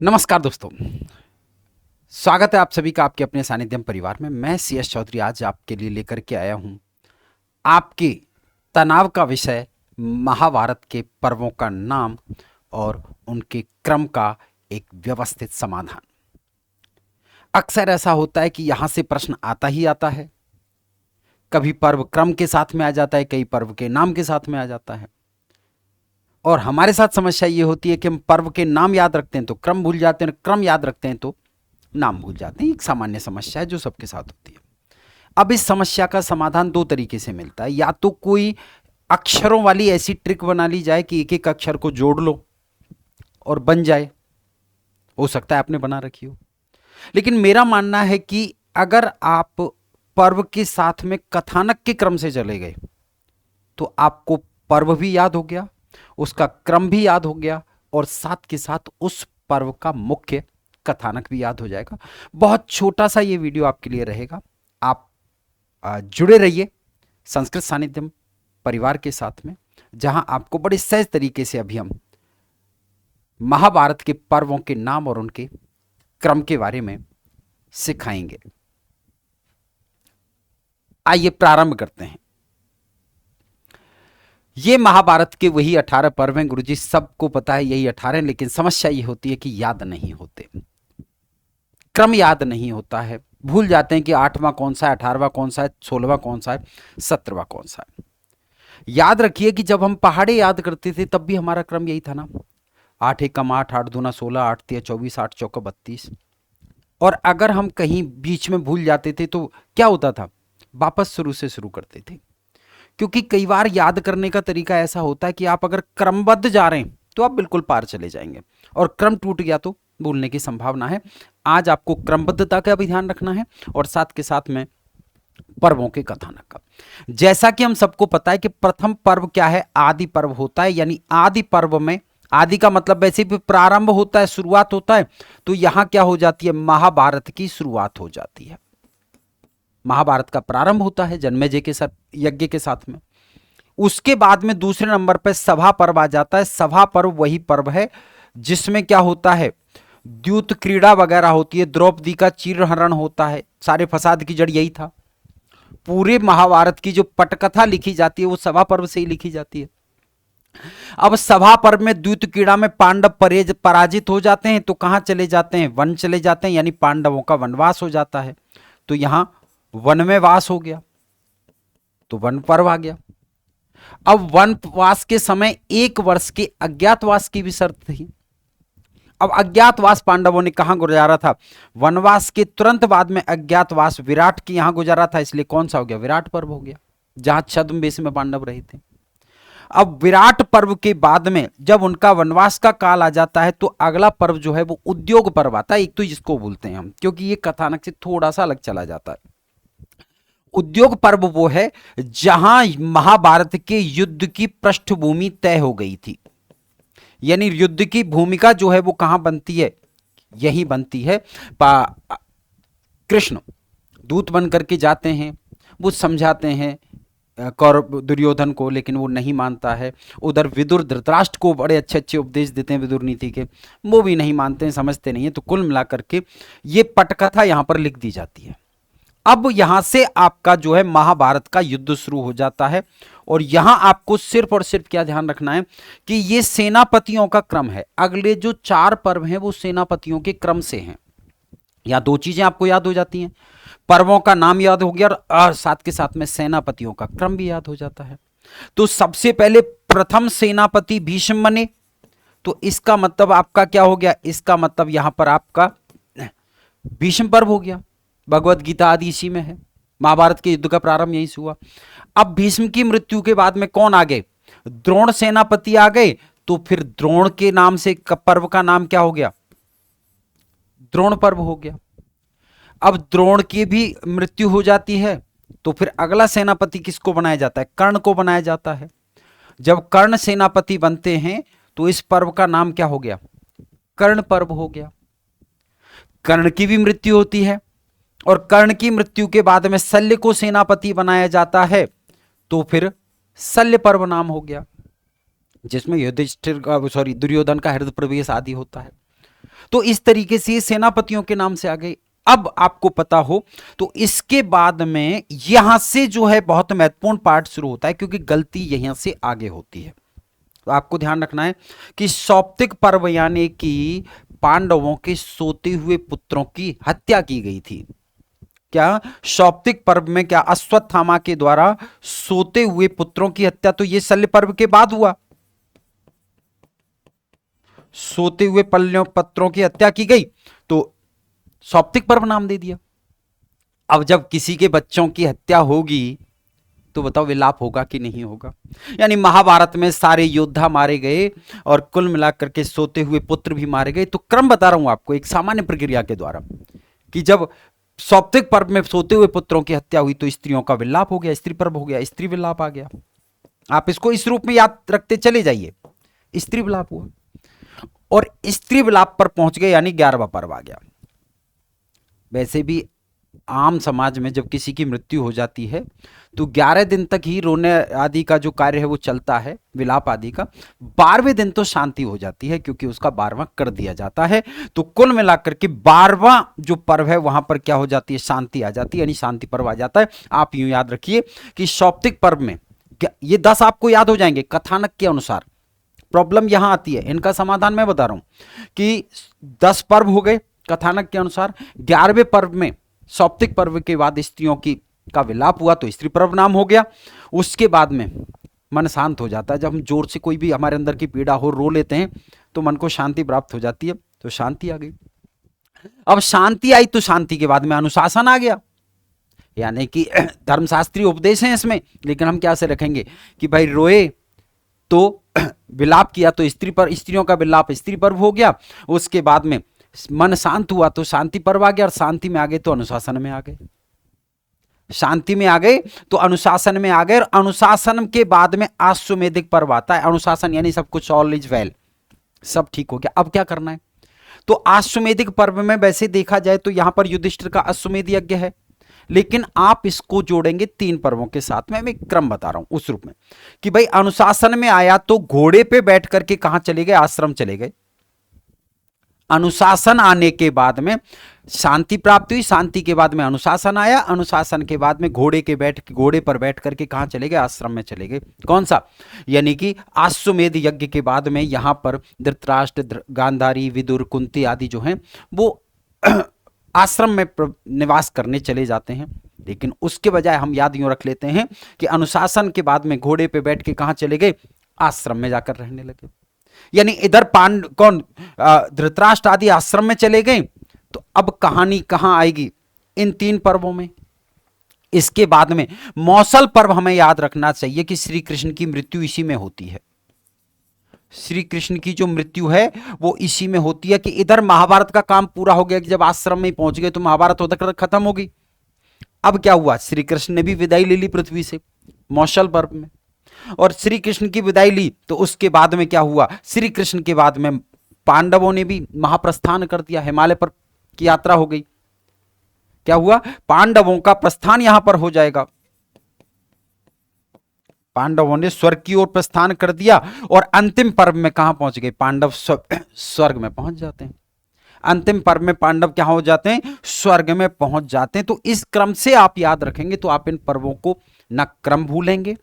नमस्कार दोस्तों। स्वागत है आप सभी का आपके अपने सानिध्यम परिवार में। मैं CS चौधरी आज आपके लिए लेकर के आया हूं आपके तनाव का विषय, महाभारत के पर्वों का नाम और उनके क्रम का एक व्यवस्थित समाधान। अक्सर ऐसा होता है कि यहां से प्रश्न आता ही आता है। कभी पर्व क्रम के साथ में आ जाता है, कई पर्व के नाम के साथ में आ जाता है। और हमारे साथ समस्या ये होती है कि हम पर्व के नाम याद रखते हैं तो क्रम भूल जाते हैं, क्रम याद रखते हैं तो नाम भूल जाते हैं। एक सामान्य समस्या है जो सबके साथ होती है। अब इस समस्या का समाधान दो तरीके से मिलता है। या तो कोई अक्षरों वाली ऐसी ट्रिक बना ली जाए कि एक एक अक्षर को जोड़ लो और बन जाए। हो सकता है आपने बना रखी हो, लेकिन मेरा मानना है कि अगर आप पर्व के साथ में कथानक के क्रम से चले गए तो आपको पर्व भी याद हो गया, उसका क्रम भी याद हो गया और साथ के साथ उस पर्व का मुख्य कथानक भी याद हो जाएगा। बहुत छोटा सा ये वीडियो आपके लिए रहेगा। आप जुड़े रहिए संस्कृत सानिध्यम परिवार के साथ में, जहां आपको बड़े सहज तरीके से अभी हम महाभारत के पर्वों के नाम और उनके क्रम के बारे में सिखाएंगे। आइए प्रारंभ करते हैं। ये महाभारत के वही 18 पर्व हैं गुरुजी, सबको पता है यही 18 हैं, लेकिन समस्या ये होती है कि याद नहीं होते, क्रम याद नहीं होता है। भूल जाते हैं कि 8वां कौन सा है, 18वां कौन सा है, 16वां कौन सा है, 17वां कौन सा है। याद रखिए कि जब हम पहाड़े याद करते थे तब भी हमारा क्रम यही था ना। 8 एकम 8, 8 दूना 16, 8 तिया 24, 8 चौका 32। और अगर हम कहीं बीच में भूल जाते थे तो क्या होता था, वापस शुरू से शुरू करते थे। क्योंकि कई बार याद करने का तरीका ऐसा होता है कि आप अगर क्रमबद्ध जा रहे हैं तो आप बिल्कुल पार चले जाएंगे, और क्रम टूट गया तो भूलने की संभावना है। आज आपको क्रमबद्धता का भी ध्यान रखना है और साथ के साथ में पर्वों के कथानक का। जैसा कि हम सबको पता है कि प्रथम पर्व क्या है, आदि पर्व होता है। यानी आदि पर्व में, आदि का मतलब वैसे भी प्रारंभ होता है, शुरुआत होता है। तो यहां क्या हो जाती है, महाभारत की शुरुआत हो जाती है। महाभारत का प्रारंभ होता है जन्मेजय के साथ, यज्ञ के साथ में। उसके बाद में दूसरे नंबर पर सभा पर्व आ जाता है। सभा पर्व वही पर्व है जिसमें क्या होता है, द्यूत क्रीड़ा वगैरह होती है, द्रौपदी का चीरहरण होता है। सारे फसाद की जड़ यही था। पूरे महाभारत की जो पटकथा लिखी जाती है वो सभा पर्व से ही लिखी जाती है। अब सभा पर्व में द्यूत क्रीड़ा में पांडव पराजित हो जाते हैं तो कहां चले जाते हैं, वन चले जाते हैं। यानी पांडवों का वनवास हो जाता है। तो यहां वन में वास हो गया तो वन पर्व आ गया। अब वनवास के समय 1 वर्ष के अज्ञातवास की भी शर्त थी। अब अज्ञातवास पांडवों ने कहां गुजारा था, वनवास के तुरंत बाद में अज्ञातवास विराट के यहां गुजारा था। इसलिए कौन सा हो गया, विराट पर्व हो गया, जहां छद्मवेश में पांडव रहे थे। अब विराट पर्व के बाद में जब उनका वनवास का काल आ जाता है तो अगला पर्व जो है वो उद्योग पर्व आता है। एक तो जिसको बोलते हैं हम, क्योंकि ये कथानक से थोड़ा सा अलग चला जाता है। उद्योग पर्व वो है जहां महाभारत के युद्ध की पृष्ठभूमि तय हो गई थी। यानी युद्ध की भूमिका जो है वो कहां बनती है, यही बनती है। कृष्ण दूत बन करके जाते हैं, वो समझाते हैं कौरव दुर्योधन को, लेकिन वो नहीं मानता है। उधर विदुर धृतराष्ट्र को बड़े अच्छे अच्छे उपदेश देते हैं विदुर नीति के, वो भी नहीं मानते हैं, समझते नहीं है। तो कुल मिलाकर के ये पटकथा यहां पर लिख दी जाती है। अब यहां से आपका जो है महाभारत का युद्ध शुरू हो जाता है। और यहां आपको सिर्फ और सिर्फ क्या ध्यान रखना है कि ये सेनापतियों का क्रम है। अगले जो 4 पर्व हैं वो सेनापतियों के क्रम से हैं। या 2 चीजें आपको याद हो जाती हैं, पर्वों का नाम याद हो गया और साथ के साथ में सेनापतियों का क्रम भी याद हो जाता है। तो सबसे पहले प्रथम सेनापति भीष्म बने। तो इसका मतलब आपका क्या हो गया, इसका मतलब यहां पर आपका भीष्म पर्व हो गया। भगवत गीता आदि इसी में है। महाभारत के युद्ध का प्रारंभ यहीं से हुआ। अब भीष्म की मृत्यु के बाद में कौन आ गए, द्रोण सेनापति आ गए। तो फिर द्रोण के नाम से पर्व का नाम क्या हो गया, द्रोण पर्व हो गया। अब द्रोण की भी मृत्यु हो जाती है तो फिर अगला सेनापति किसको बनाया जाता है, कर्ण को बनाया जाता है। जब कर्ण सेनापति बनते हैं तो इस पर्व का नाम क्या हो गया, कर्ण पर्व हो गया। कर्ण की भी मृत्यु होती है और कर्ण की मृत्यु के बाद में शल्य को सेनापति बनाया जाता है तो फिर शल्य पर्व नाम हो गया, जिसमें युधिष्ठिर दुर्योधन का हृदय प्रवेश आदि होता है। तो इस तरीके से ये सेनापतियों के नाम से आ गए। अब आपको पता हो तो इसके बाद में यहां से जो है बहुत महत्वपूर्ण पार्ट शुरू होता है, क्योंकि गलती यहां से आगे होती है। तो आपको ध्यान रखना है कि सौप्तिक पर्व यानी कि पांडवों के सोते हुए पुत्रों की हत्या की गई थी। क्या सौप्तिक पर्व में क्या अश्वत्थामा के द्वारा सोते हुए पुत्रों की हत्या, तो यह शल्य पर्व के बाद हुआ। सोते हुए पत्रों की हत्या की गई तो सौप्तिक पर्व नाम दे दिया। अब जब किसी के बच्चों की हत्या होगी तो बताओ विलाप होगा कि नहीं होगा। यानी महाभारत में सारे योद्धा मारे गए और कुल मिलाकर के सोते हुए पुत्र भी मारे गए। तो क्रम बता रहा हूं आपको एक सामान्य प्रक्रिया के द्वारा कि जब सौप्तिक पर्व में सोते हुए पुत्रों की हत्या हुई तो स्त्रियों का विलाप हो गया, स्त्री पर्व हो गया, स्त्री विलाप आ गया। आप इसको इस रूप में याद रखते चले जाइए, स्त्री विलाप हुआ और स्त्री विलाप पर पहुंच गए यानी 11वां पर्व आ गया। वैसे भी आम समाज में जब किसी की मृत्यु हो जाती है तो 11 दिन तक ही रोने आदि का जो कार्य है वो चलता है, विलाप आदि का। 12वें दिन तो शांति हो जाती है क्योंकि उसका 12वां कर दिया जाता है। तो कुल मिलाकर के 12वां जो पर्व है वहां पर क्या हो जाती है, शांति आ जाती है, यानी शांति पर्व आ जाता है। आप यूं याद रखिए कि सौप्तिक पर्व में ये 10 आपको याद हो जाएंगे कथानक के अनुसार। प्रॉब्लम यहां आती है, इनका समाधान मैं बता रहा हूं कि 10 पर्व हो गए कथानक के अनुसार। 11वें पर्व में सौप्तिक पर्व के बाद स्त्रियों की का विलाप हुआ तो स्त्री पर्व नाम हो गया। उसके बाद में मन शांत हो जाता है। जब हम जोर से कोई भी हमारे अंदर की पीड़ा हो रो लेते हैं तो मन को शांति प्राप्त हो जाती है, तो शांति आ गई। अब शांति आई तो शांति के बाद में अनुशासन आ गया, यानी कि धर्मशास्त्रीय उपदेश है इसमें। लेकिन हम क्या से रखेंगे कि भाई रोए तो विलाप किया तो स्त्रियों का विलाप स्त्री पर्व हो गया। उसके बाद में मन शांत हुआ तो शांति पर्व आ गया, और शांति में आ गए तो अनुशासन में आ गए। शांति में आ गए तो अनुशासन में आ गए, और अनुशासन के बाद में अश्वमेधिक पर्व आता है। अनुशासन यानी सब कुछ ऑल इज वेल, सब ठीक हो गया। अब क्या करना है, तो अश्वमेधिक पर्व में वैसे देखा जाए तो यहां पर युधिष्ठिर का अश्वमेध यज्ञ है, लेकिन आप इसको जोड़ेंगे 3 पर्वों के साथ में। मैं क्रम बता रहा हूं उस रूप में कि भाई अनुशासन में आया तो घोड़े पे बैठ करके कहां चले गए, आश्रम चले गए। अनुशासन आने के बाद में शांति प्राप्त हुई, शांति के बाद में अनुशासन आया, अनुशासन के बाद में घोड़े पर बैठ करके कहां चले गए, आश्रम में चले गए। कौन सा, यानी कि अश्वमेध यज्ञ के बाद में यहां पर धृतराष्ट्र, गांधारी, विदुर, कुंती आदि जो हैं वो आश्रम में निवास करने चले जाते हैं। लेकिन उसके बजाय हम याद यूं रख लेते हैं कि अनुशासन के बाद में घोड़े पे बैठ के कहां चले गए, आश्रम में जाकर रहने लगे। यानी इधर धृतराष्ट्र आदि आश्रम में चले गए। तो अब कहानी कहां आएगी, इन 3 पर्वों में। इसके बाद में मौसल पर्व हमें याद रखना चाहिए कि श्री कृष्ण की मृत्यु इसी में होती है। श्री कृष्ण की जो मृत्यु है वो इसी में होती है कि इधर महाभारत का काम पूरा हो गया कि जब आश्रम में पहुंच गए तो महाभारत उधर खत्म हो गई। अब क्या हुआ, श्री कृष्ण ने भी विदाई ले ली पृथ्वी से मौसल पर्व में, और श्री कृष्ण की विदाई ली तो उसके बाद में क्या हुआ, श्री कृष्ण के बाद में पांडवों ने भी महाप्रस्थान कर दिया, हिमालय पर की यात्रा हो गई। क्या हुआ, पांडवों का प्रस्थान यहां पर हो जाएगा। पांडवों ने स्वर्ग की ओर प्रस्थान कर दिया, और अंतिम पर्व में कहां पहुंच गए, पांडव स्वर्ग में पहुंच जाते हैं। अंतिम पर्व में पांडव क्या हो जाते हैं, स्वर्ग में पहुंच जाते हैं। तो इस क्रम से आप याद रखेंगे तो आप इन पर्वों को न क्रम भूलेंगे,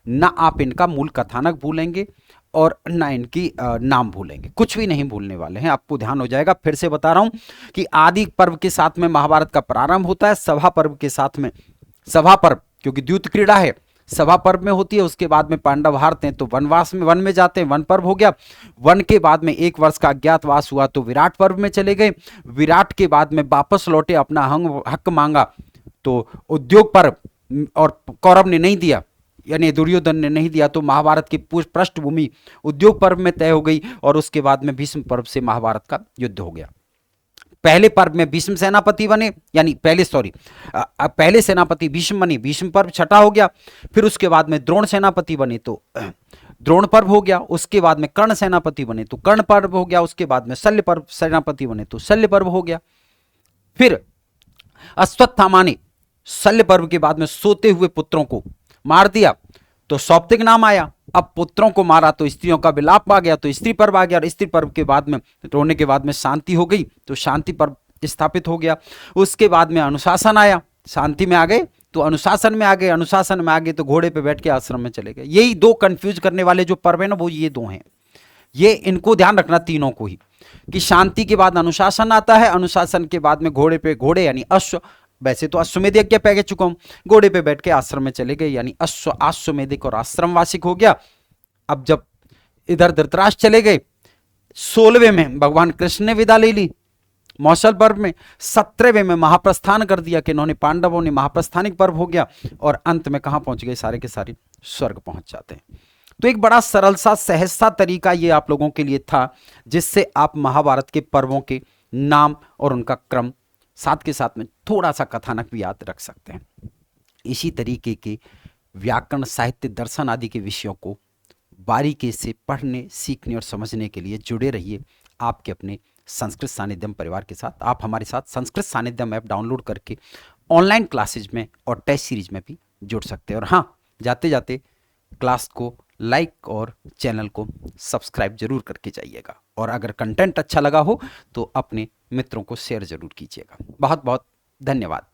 ना आप इनका मूल कथानक भूलेंगे, और ना इनकी नाम भूलेंगे, कुछ भी नहीं भूलने वाले हैं। आपको ध्यान हो जाएगा। फिर से बता रहा हूं कि आदि पर्व के साथ में महाभारत का प्रारंभ होता है, सभा पर्व के साथ में, सभा पर्व क्योंकि द्यूत क्रीड़ा है, सभा पर्व में होती है। उसके बाद में पांडव हारते हैं तो वन में जाते हैं, वन पर्व हो गया। वन के बाद में 1 वर्ष का अज्ञातवास हुआ तो विराट पर्व में चले गए। विराट के बाद में वापस लौटे, अपना हक मांगा तो उद्योग पर्व, और कौरव ने नहीं दिया, यानी दुर्योधन ने नहीं दिया, तो महाभारत की पृष्ठभूमि उद्योग पर्व में तय हो गई। और उसके बाद में भीष्म पर्व से महाभारत का युद्ध हो गया। पहले पर्व में भीष्म सेनापति बने, यानी पहले सेनापति भीष्म बने, भीष्म पर्व छठा हो गया। फिर उसके बाद में द्रोण सेनापति बने तो द्रोण पर्व हो गया। उसके बाद में कर्ण सेनापति बने तो कर्ण पर्व हो गया। उसके बाद में शल्य पर्व सेनापति बने तो शल्य पर्व हो गया। फिर अश्वत्थामा ने शल्य पर्व के बाद में सोते हुए पुत्रों को मार दिया तो सौप्तिक नाम आया। अब पुत्रों को मारा तो स्त्रियों का विलाप आ गया, तो स्त्री पर्व आ गया, और स्त्री पर्व के बाद में रोने के बाद में शांति हो गई, तो शांति पर्व स्थापित हो गया। उसके बाद में अनुशासन आया, शांति में आ गए तो अनुशासन में आ गए, अनुशासन में आ गए तो घोड़े पे बैठ के आश्रम में चले गए। यही दो कंफ्यूज करने वाले जो पर्व है ना, वो ये दो हैं। ये इनको ध्यान रखना तीनों को ही, कि शांति के बाद अनुशासन आता है, अनुशासन के बाद में घोड़े पे, घोड़े यानी अश्व, वैसे तो अश्वमेध यज्ञ पे कह चुका हूं, घोड़े पे बैठ के आश्रम में चले गए, यानी अश्वमेधिक और आश्रम वार्षिक हो गया। अब जब इधर धृतराष्ट्र चले गए, 16वें में भगवान कृष्ण ने विदा ले ली मौसल पर्व में, 17वें में महाप्रस्थान कर दिया कि इन्होंने, पांडवों ने, महाप्रस्थानिक पर्व हो गया, और अंत में कहां पहुंच गए, सारे के सारे स्वर्ग पहुंच जाते हैं। तो एक बड़ा सरल सा सहज सा तरीका ये आप लोगों के लिए था, जिससे आप महाभारत के पर्वों के नाम और उनका क्रम, साथ के साथ में थोड़ा सा कथानक भी याद रख सकते हैं। इसी तरीके के व्याकरण, साहित्य, दर्शन आदि के विषयों को बारीकी से पढ़ने, सीखने और समझने के लिए जुड़े रहिए आपके अपने संस्कृत सानिध्यम परिवार के साथ। आप हमारे साथ संस्कृत सानिध्यम ऐप डाउनलोड करके ऑनलाइन क्लासेज में और टेस्ट सीरीज में भी जुड़ सकते हैं। और हाँ, जाते जाते क्लास को लाइक और चैनल को सब्सक्राइब जरूर करके जाइएगा, और अगर कंटेंट अच्छा लगा हो तो अपने मित्रों को शेयर जरूर कीजिएगा। बहुत बहुत धन्यवाद।